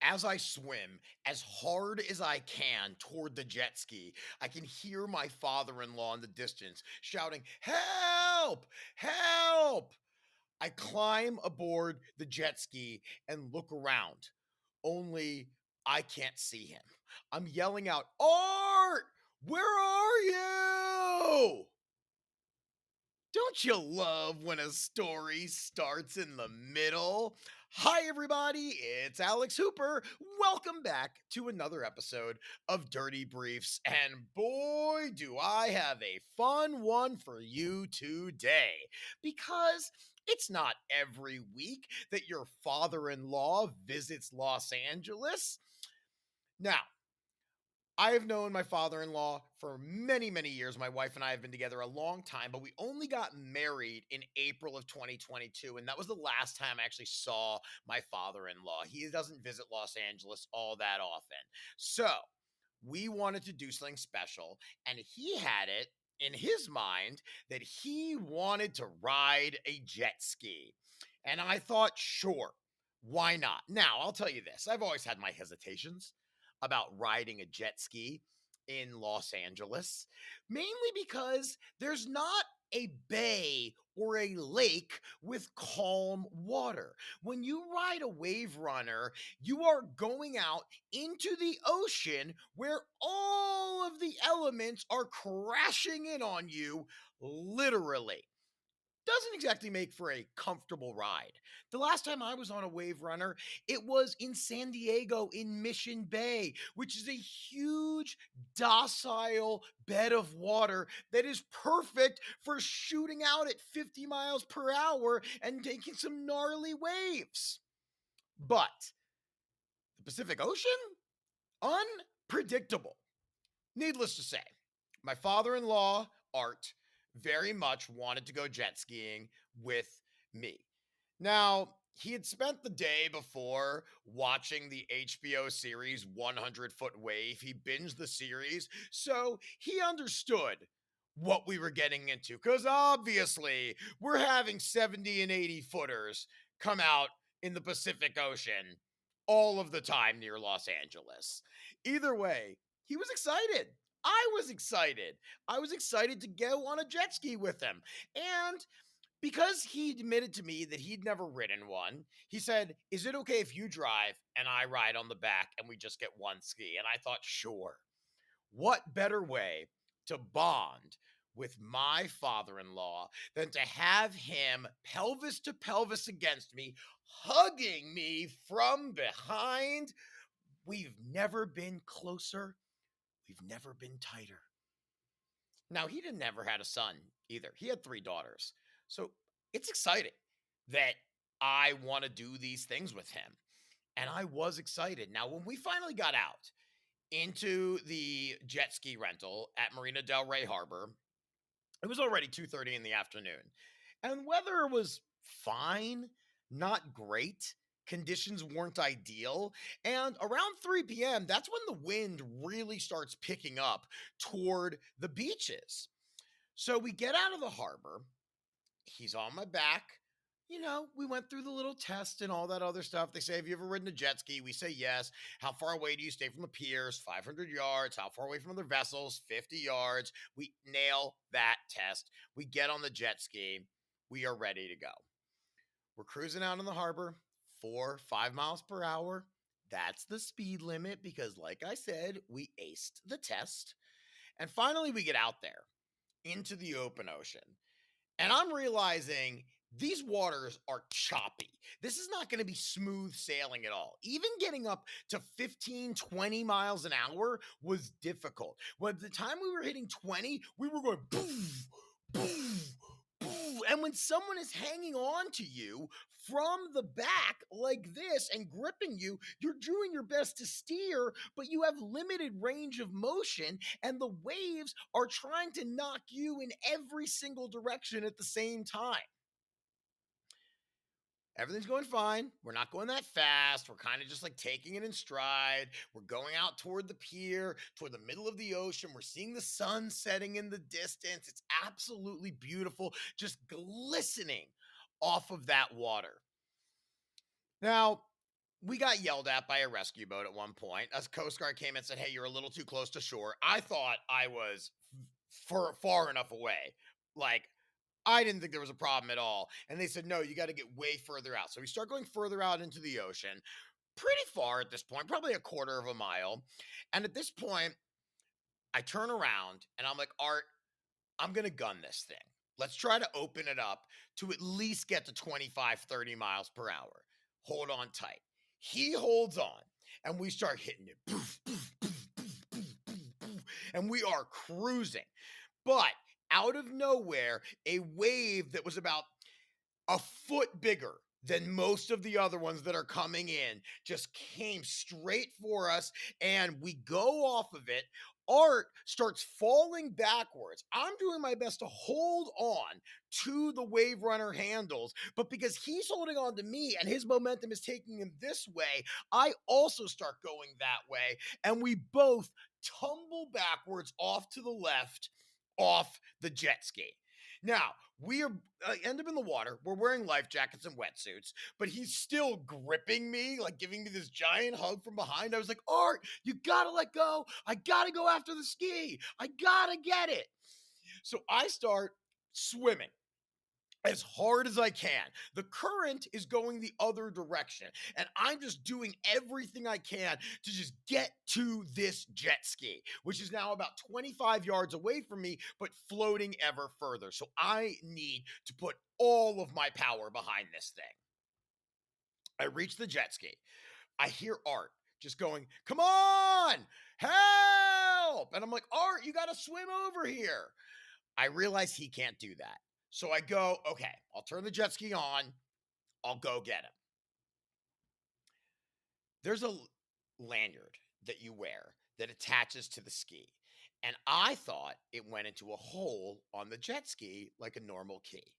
As I swim as hard as I can toward the jet ski, I can hear my father in law in the distance shouting, "Help! Help!" I climb aboard the jet ski and look around, only I can't see him. I'm yelling out, "Art, where are you?" Don't you love when a story starts in the middle? Hi, everybody. It's Alex Hooper. Welcome back to another episode of Dirty Briefs. And boy, do I have a fun one for you today because it's not every week that your father in law visits Los Angeles. Now, I have known my father-in-law for many, many years. My wife and I have been together a long time, but we only got married in April of 2022, and that was the last time I actually saw my father-in-law. He doesn't visit Los Angeles all that often. So, we wanted to do something special, and he had it in his mind that he wanted to ride a jet ski. And I thought, sure, why not? Now, I'll tell you this, I've always had my hesitations about riding a jet ski in Los Angeles, mainly because there's not a bay or a lake with calm water. When you ride a wave runner, you are going out into the ocean where all of the elements are crashing in on you, literally. Doesn't exactly make for a comfortable ride. The last time I was on a wave runner, it was in San Diego in Mission Bay, which is a huge, docile bed of water that is perfect for shooting out at 50 miles per hour and taking some gnarly waves. But the Pacific Ocean? Unpredictable. Needless to say, my father in law, Art, very much wanted to go jet skiing with me. Now, he had spent the day before watching the HBO series 100-Foot Wave. He binged the series, so he understood what we were getting into because obviously we're having 70 and 80 footers come out in the Pacific Ocean all of the time near Los Angeles. Either way, he was excited. I was excited. I was excited to go on a jet ski with him. And because he admitted to me that he'd never ridden one, he said, "Is it okay if you drive and I ride on the back and we just get one ski?" And I thought, sure. What better way to bond with my father in law than to have him pelvis to pelvis against me, hugging me from behind? We've never been closer. We've never been tighter. Now, he didn't never had a son either. He had 3 daughters. So, it's exciting that I wanna do these things with him, and I was excited. Now, when we finally got out into the jet ski rental at Marina del Rey Harbor, it was already 2:30 in the afternoon, and weather was fine, not great. Conditions weren't ideal, and around 3 PM, that's when the wind really starts picking up toward the beaches. So we get out of the harbor, he's on my back. We went through the little test and all that other stuff. They say, "Have you ever ridden a jet ski?" We say, "Yes." "How far away do you stay from the piers?" 500 yards. "How far away from other vessels?" 50 yards. We nail that test. We get on the jet ski. We are ready to go. We're cruising out in the harbor, 4, 5 miles per hour. That's the speed limit because, like I said, we aced the test. And finally, we get out there into the open ocean. And I'm realizing these waters are choppy. This is not going to be smooth sailing at all. Even getting up to 15, 20 miles an hour was difficult. By the time we were hitting 20, we were going poof, poof, poof. And when someone is hanging on to you from the back like this and gripping you, you're doing your best to steer, but you have limited range of motion, and the waves are trying to knock you in every single direction at the same time. Everything's going fine. We're not going that fast. We're kind of just like taking it in stride. We're going out toward the pier, toward the middle of the ocean. We're seeing the sun setting in the distance. It's absolutely beautiful, just glistening off of that water. Now, we got yelled at by a rescue boat at one point. A Coast Guard came and said, "Hey, you're a little too close to shore." I thought I was far enough away. Like, I didn't think there was a problem at all. And they said, "No, you got to get way further out." So we start going further out into the ocean, pretty far at this point, probably a quarter of a mile. And at this point, I turn around and I'm like, "Art, I'm going to gun this thing. Let's try to open it up to at least get to 25, 30 miles per hour. Hold on tight." He holds on and we start hitting it. Poof, poof, poof, poof, poof, poof, poof, and we are cruising. But out of nowhere, a wave that was about a foot bigger than most of the other ones that are coming in just came straight for us, and we go off of it. Art starts falling backwards. I'm doing my best to hold on to the wave runner handles, but because he's holding on to me and his momentum is taking him this way, I also start going that way, and we both tumble backwards off to the left off the jet ski. Now, we are end up in the water. We're wearing life jackets and wetsuits, but he's still gripping me, like giving me this giant hug from behind. I was like, "Art, you gotta let go. I gotta go after the ski. I gotta get it." So I start swimming as hard as I can. The current is going the other direction, and I'm just doing everything I can to just get to this jet ski, which is now about 25 yards away from me, but floating ever further. So I need to put all of my power behind this thing. I reach the jet ski. I hear Art just going, "Come on, help!" And I'm like, "Art, you got to swim over here." I realize he can't do that. So I go, "Okay, I'll turn the jet ski on. I'll go get him." There's a lanyard that you wear that attaches to the ski. And I thought it went into a hole on the jet ski like a normal key.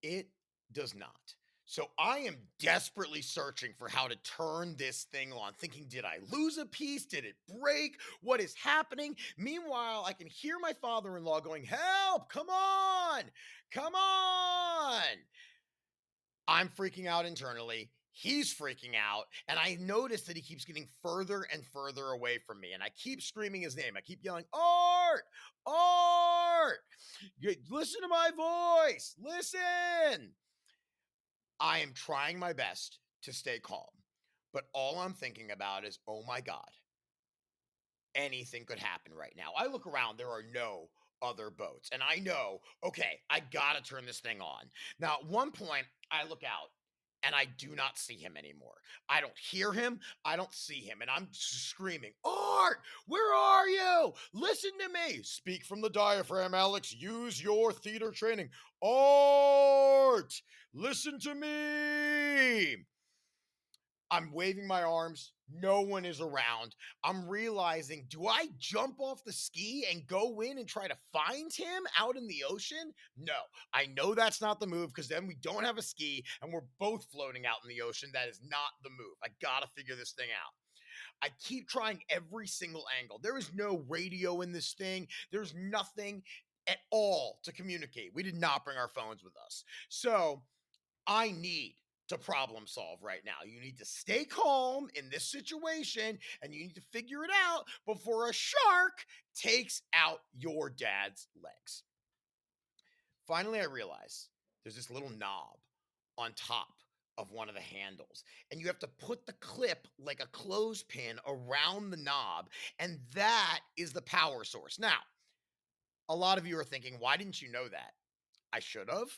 It does not. So I am desperately searching for how to turn this thing on, thinking, did I lose a piece? Did it break? What is happening? Meanwhile, I can hear my father in law going, "Help! Come on! Come on!" I'm freaking out internally. He's freaking out. And I notice that he keeps getting further and further away from me. And I keep screaming his name. I keep yelling, "Art! Art! Listen to my voice! Listen!" I am trying my best to stay calm. But all I'm thinking about is, oh my God, anything could happen right now. I look around, there are no other boats. And I know, okay, I gotta turn this thing on. Now, at one point, I look out and I do not see him anymore. I don't hear him. I don't see him. And I'm screaming, "Art, where are you? Listen to me. Speak from the diaphragm, Alex. Use your theater training. Art, listen to me." I'm waving my arms. No one is around. I'm realizing, do I jump off the ski and go in and try to find him out in the ocean? No, I know that's not the move because then we don't have a ski and we're both floating out in the ocean. That is not the move. I got to figure this thing out. I keep trying every single angle. There is no radio in this thing, there's nothing at all to communicate. We did not bring our phones with us. So I need to problem solve right now. You need to stay calm in this situation and you need to figure it out before a shark takes out your dad's legs. Finally, I realize there's this little knob on top of one of the handles, and you have to put the clip like a clothespin around the knob, and that is the power source. Now, a lot of you are thinking, why didn't you know that? I should have.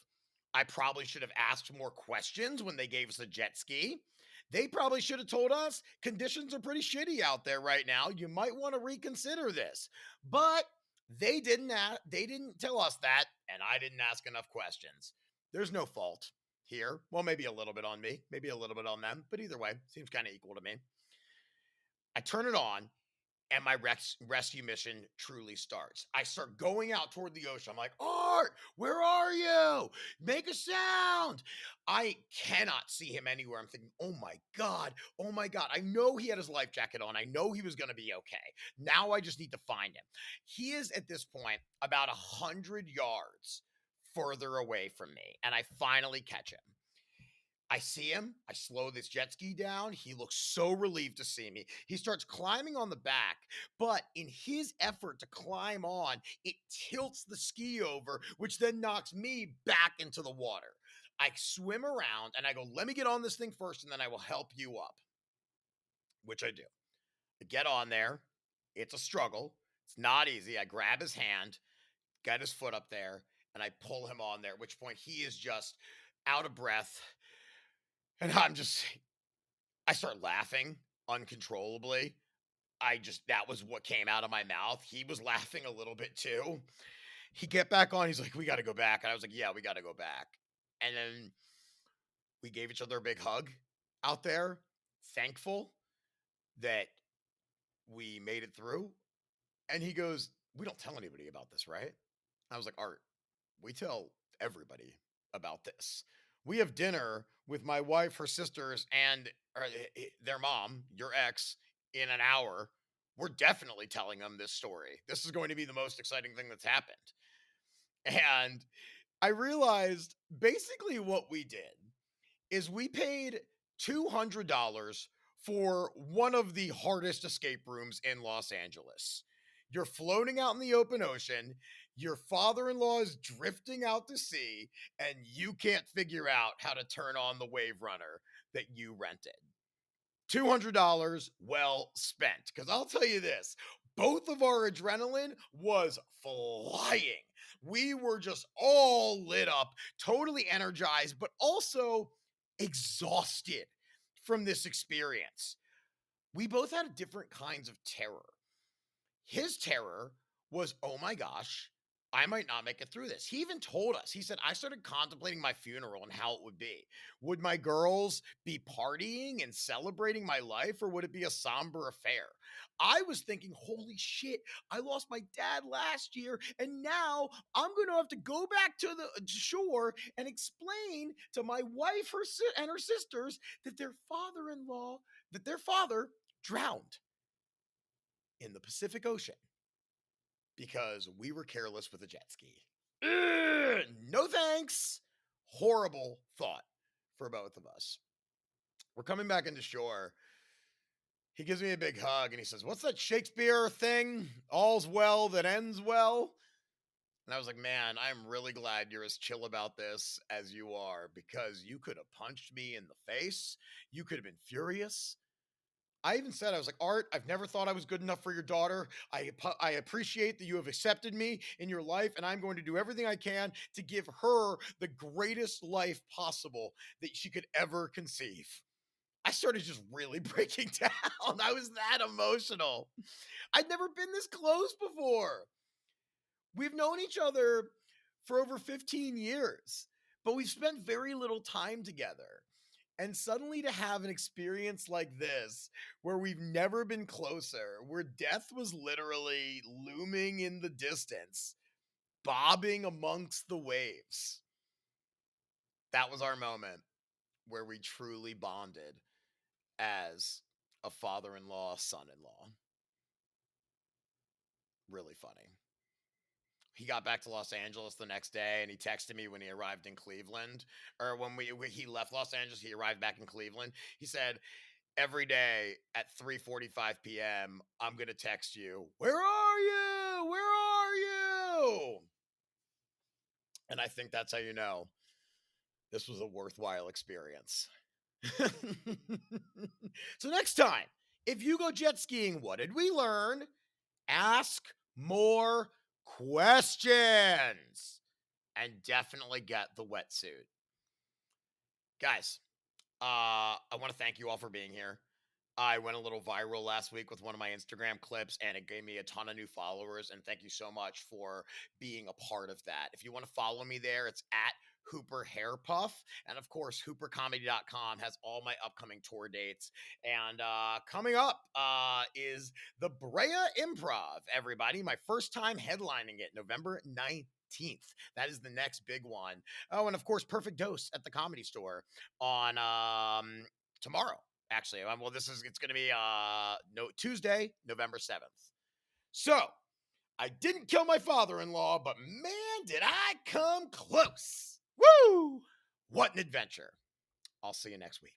I probably should have asked more questions when they gave us a jet ski. They probably should have told us conditions are pretty shitty out there right now. You might want to reconsider this. But they didn't tell us that, and I didn't ask enough questions. There's no fault here. Well, maybe a little bit on me, maybe a little bit on them, but either way, seems kind of equal to me. I turn it on and my rescue mission truly starts. I start going out toward the ocean. I'm like, "Art, where are you? Make a sound." I cannot see him anywhere. I'm thinking, "Oh my God. Oh my God." I know he had his life jacket on. I know he was going to be okay. Now I just need to find him. He is at this point about 100 yards further away from me, and I finally catch him. I see him. I slow this jet ski down. He looks so relieved to see me. He starts climbing on the back, but in his effort to climb on, it tilts the ski over, which then knocks me back into the water. I swim around and I go, let me get on this thing first, and then I will help you up, which I do. I get on there. It's a struggle. It's not easy. I grab his hand, get his foot up there, and I pull him on there, at which point he is just out of breath. And I start laughing uncontrollably. That was what came out of my mouth. He was laughing a little bit too. He get back on. He's like, we got to go back. And I was like, yeah, we got to go back. And then we gave each other a big hug out there, thankful that we made it through. And he goes, we don't tell anybody about this, right? I was like, Art, we tell everybody about this. We have dinner with my wife, her sisters, and their mom, your ex, in an hour. We're definitely telling them this story. This is going to be the most exciting thing that's happened. And I realized basically what we did is we paid $200 for one of the hardest escape rooms in Los Angeles. You're floating out in the open ocean, your father in law is drifting out to sea, and you can't figure out how to turn on the wave runner that you rented. $200 well spent. Because I'll tell you this, both of our adrenaline was flying. We were just all lit up, totally energized, but also exhausted from this experience. We both had different kinds of terror. His terror was, oh my gosh, I might not make it through this. He even told us, he said, I started contemplating my funeral and how it would be. Would my girls be partying and celebrating my life, or would it be a somber affair? I was thinking, holy shit, I lost my dad last year, and now I'm going to have to go back to the shore and explain to my wife and her sisters that their father drowned in the Pacific Ocean because we were careless with a jet ski. Ugh, no thanks. Horrible thought for both of us. We're coming back into shore. He gives me a big hug and he says, what's that Shakespeare thing? All's well that ends well. And I was like, man, I'm really glad you're as chill about this as you are, because you could have punched me in the face. You could have been furious. I even said, I was like, Art, I've never thought I was good enough for your daughter. I appreciate that you have accepted me in your life, and I'm going to do everything I can to give her the greatest life possible that she could ever conceive. I started just really breaking down. I was that emotional. I'd never been this close before. We've known each other for over 15 years, but we've spent very little time together. And suddenly to have an experience like this, where we've never been closer, where death was literally looming in the distance, bobbing amongst the waves, that was our moment where we truly bonded as a father in law, son in law. Really funny. He got back to Los Angeles the next day and he texted me when he arrived in Cleveland, or when he left Los Angeles, he arrived back in Cleveland. He said, every day at 3:45 p.m., I'm going to text you, where are you? Where are you? And I think that's how you know this was a worthwhile experience. So next time, if you go jet skiing, what did we learn? Ask more questions and definitely get the wetsuit. Guys, I want to thank you all for being here. I went a little viral last week with one of my Instagram clips, and it gave me a ton of new followers. And thank you so much for being a part of that. If you want to follow me there, it's at Hooper Hair Puff. And of course, hoopercomedy.com has all my upcoming tour dates. And coming up is the Brea Improv, everybody. My first time headlining it, November 19th. That is the next big one. Oh, and of course, Perfect Dose at the Comedy Store on tomorrow. Actually, well, it's going to be Tuesday, November 7th. So I didn't kill my father-in-law, but man, did I come close. Woo! What an adventure. I'll see you next week.